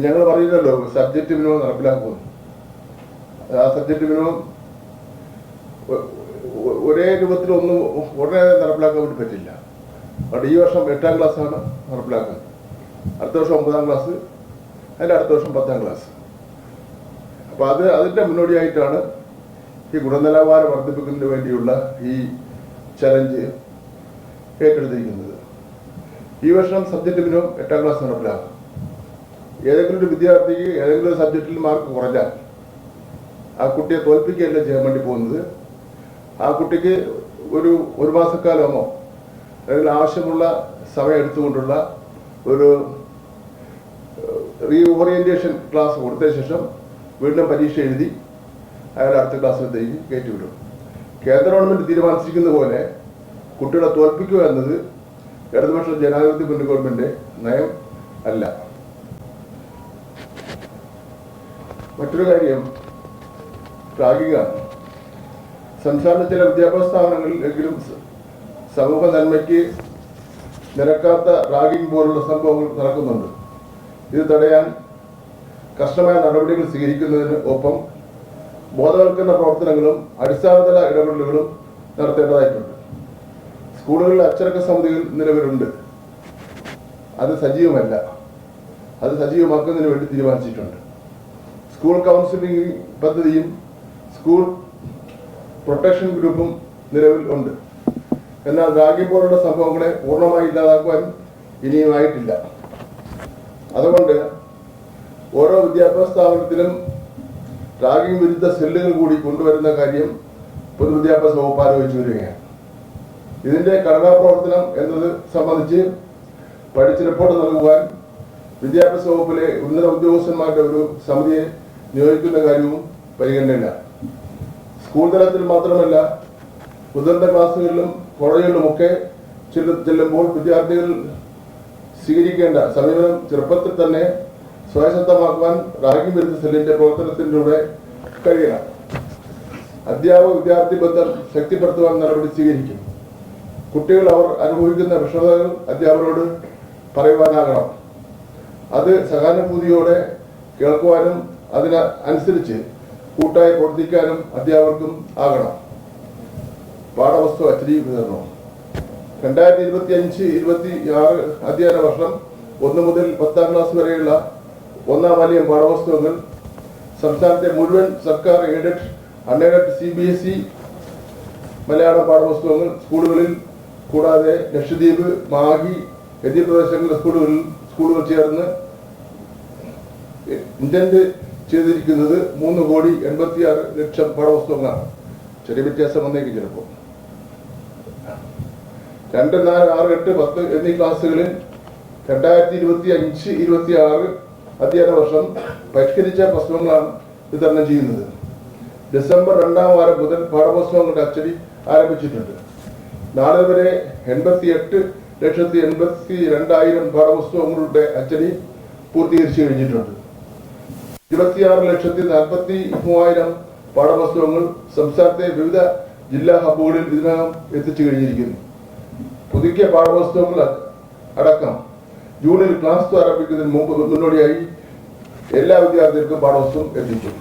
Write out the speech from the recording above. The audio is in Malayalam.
ഞങ്ങൾ പറയുന്നല്ലോ സബ്ജക്റ്റ് മിനിമം നടപ്പിലാക്കുന്നു. ആ സബ്ജക്റ്റ് മിനിമം ഒരേ രൂപത്തിൽ ഉടനെ നടപ്പിലാക്കാൻ വേണ്ടി പറ്റില്ല. അതുകൊണ്ട് ഈ വർഷം 8ാം ക്ലാസ്സാണ് നടപ്പിലാക്കുന്നത്. അടുത്ത വർഷം 9ാം ക്ലാസ്, അതിൻ്റെ അടുത്ത വർഷം 10ാം ക്ലാസ്. അപ്പോൾ അതിൻ്റെ മുന്നോടിയായിട്ടാണ് ഈ ഗുണനിലവാരം വർദ്ധിപ്പിക്കുന്നതിന് വേണ്ടിയുള്ള ഈ ചലഞ്ച് ഏറ്റെടുത്തിരിക്കുന്നത്. ഈ വർഷം സബ്ജക്റ്റ് മിനിമം 8ാം ക്ലാസ് നടപ്പിലാക്കും. ഏതെങ്കിലും ഒരു വിദ്യാർത്ഥിക്ക് ഏതെങ്കിലും ഒരു സബ്ജക്റ്റിൽ മാർക്ക് കുറഞ്ഞാൽ ആ കുട്ടിയെ തോൽപ്പിക്കുകയല്ല ചെയ്യാൻ വേണ്ടി പോകുന്നത്. ആ കുട്ടിക്ക് ഒരു മാസക്കാലമോ അല്ലെങ്കിൽ ആവശ്യമുള്ള സമയം എടുത്തുകൊണ്ടുള്ള ഒരു റീഓറിയന്റേഷൻ ക്ലാസ് കൊടുത്തതിന് ശേഷം വീണ്ടും പരീക്ഷ എഴുതി അയാൾ അടുത്ത ക്ലാസ്സിലേക്ക് കയറ്റിവിടും. കേന്ദ്ര ഗവൺമെന്റ് തീരുമാനിച്ചിരിക്കുന്ന പോലെ കുട്ടികളെ തോൽപ്പിക്കുക എന്നത് ഇടതുപക്ഷ ജനാധിപത്യ മുന്നണി ഗവൺമെന്റ് നയം അല്ല. മറ്റൊരു കാര്യം റാഗിങ്ങാണ്. സംസ്ഥാനത്തെ ചില വിദ്യാഭ്യാസ സ്ഥാപനങ്ങളിൽ എങ്കിലും സമൂഹ നന്മയ്ക്ക് നിരക്കാത്ത റാഗിംഗ് പോലുള്ള സംഭവങ്ങൾ നടക്കുന്നുണ്ട്. ഇത് തടയാൻ കർശനമായ നടപടികൾ സ്വീകരിക്കുന്നതിന് ഒപ്പം ബോധവൽക്കരണ പ്രവർത്തനങ്ങളും അടിസ്ഥാനതല ഇടപെടലുകളും നടത്തേണ്ടതായിട്ടുണ്ട്. സ്കൂളുകളിൽ അച്ചടക്ക സമിതികൾ നിലവിലുണ്ട്. അത് സജീവമല്ല. അത് സജീവമാക്കുന്നതിന് വേണ്ടി തീരുമാനിച്ചിട്ടുണ്ട്. സ്കൂൾ കൗൺസിലിംഗ് പദ്ധതിയും സ്കൂൾ പ്രൊട്ടക്ഷൻ ഗ്രൂപ്പും നിലവിൽ ഉണ്ട്. എന്നാൽ റാഗിംഗ് പോലുള്ള സംഭവങ്ങളെ പൂർണ്ണമായി ഇല്ലാതാക്കുവാൻ ഇനിയുമായിട്ടില്ല. അതുകൊണ്ട് ഓരോ വിദ്യാഭ്യാസ സ്ഥാപനത്തിലും റാഗിംഗ് വിരുദ്ധ സെല്ലുകൾ കൂടി കൊണ്ടുവരുന്ന കാര്യം പൊതുവിദ്യാഭ്യാസ വകുപ്പ് ആലോചിച്ചു വരികയാണ്. ഇതിന്റെ ഘടനാ പ്രവർത്തനം എന്നത് സംബന്ധിച്ച് പഠിച്ച് റിപ്പോർട്ട് നൽകുവാൻ വിദ്യാഭ്യാസ വകുപ്പിലെ ഉന്നത ഉദ്യോഗസ്ഥന്മാരുടെ ഒരു സമിതിയെ നിയോഗിക്കുന്ന കാര്യവും പരിഗണനയില്ല. സ്കൂൾ തലത്തിൽ മാത്രമല്ല, മുതിർന്ന ക്ലാസ്സുകളിലും കോളേജുകളിലുമൊക്കെ ചെല്ലുമ്പോൾ വിദ്യാർത്ഥികൾ സ്വീകരിക്കേണ്ട സമീപനം ചെറുപ്പത്തിൽ തന്നെ സ്വായത്തമാക്കുവാൻ റാഗിംഗ് വിരുദ്ധ സെല്ലിന്റെ പ്രവർത്തനത്തിലൂടെ കഴിയണം. അധ്യാപക വിദ്യാർത്ഥി ബന്ധം ശക്തിപ്പെടുത്തുവാൻ നടപടി സ്വീകരിക്കും. കുട്ടികൾ അവർ അനുഭവിക്കുന്ന വിഷമതകൾ അധ്യാപകരോട് പറയുവാനാകണം. അത് സഹാനുഭൂതിയോടെ കേൾക്കുവാനും അതിനനുസരിച്ച് കൂട്ടായി പ്രവർത്തിക്കാനും അധ്യാപകർക്കും ആകണം. പാഠവസ്തു അച്ചടി വിതരണം 2025-26 അധ്യയന വർഷം 1 മുതൽ 10ാം ക്ലാസ് വരെയുള്ള 1ാം വാല്യം പാഠപുസ്തകങ്ങൾ സംസ്ഥാനത്തെ മുഴുവൻ സർക്കാർ എയ്ഡഡ് അൺഎയ്ഡഡ് CBSE മലയാള പാഠപുസ്തകങ്ങൾ സ്കൂളുകളിൽ കൂടാതെ ലക്ഷദ്വീപ്, മാഹി എന്നീ പ്രദേശങ്ങളിലെ സ്കൂളുകൾ ചേർന്ന് ഇന്റന്റ് ചെയ്തിരിക്കുന്നത് 3,86,00,000 പാഠപുസ്തകങ്ങളാണ്. ചെറിയ വ്യത്യാസം വന്നേക്കും ചിലപ്പോൾ. 2, 4, 6, 8, 10 എന്നീ ക്ലാസ്സുകളിൽ 2025-26 അധ്യയന വർഷം പരിഷ്കരിച്ച പുസ്തകങ്ങളാണ് വിതരണം ചെയ്യുന്നത്. ഡിസംബർ 2ാം വാരം മുതൽ പാഠപുസ്തകങ്ങളുടെ അച്ചടി ആരംഭിച്ചിട്ടുണ്ട്. നാളെ വരെ 88,82,000 പാഠപുസ്തകങ്ങളുടെ അച്ചടി പൂർത്തീകരിച്ചു കഴിഞ്ഞിട്ടുണ്ട്. 26,43,000 പാഠപുസ്തകങ്ങൾ സംസ്ഥാനത്തെ വിവിധ ജില്ലാ ഹബ്ബുകളിൽ ഇതിനകം എത്തിച്ചു കഴിഞ്ഞിരിക്കുന്നു. പുതുക്കിയ പാഠപുസ്തകങ്ങൾ അടക്കം ജൂണിൽ ക്ലാസ് ആരംഭിക്കുന്നതിന് മുന്നോടിയായി എല്ലാ വിദ്യാർത്ഥികൾക്കും പാഠപുസ്തകം എത്തിക്കും.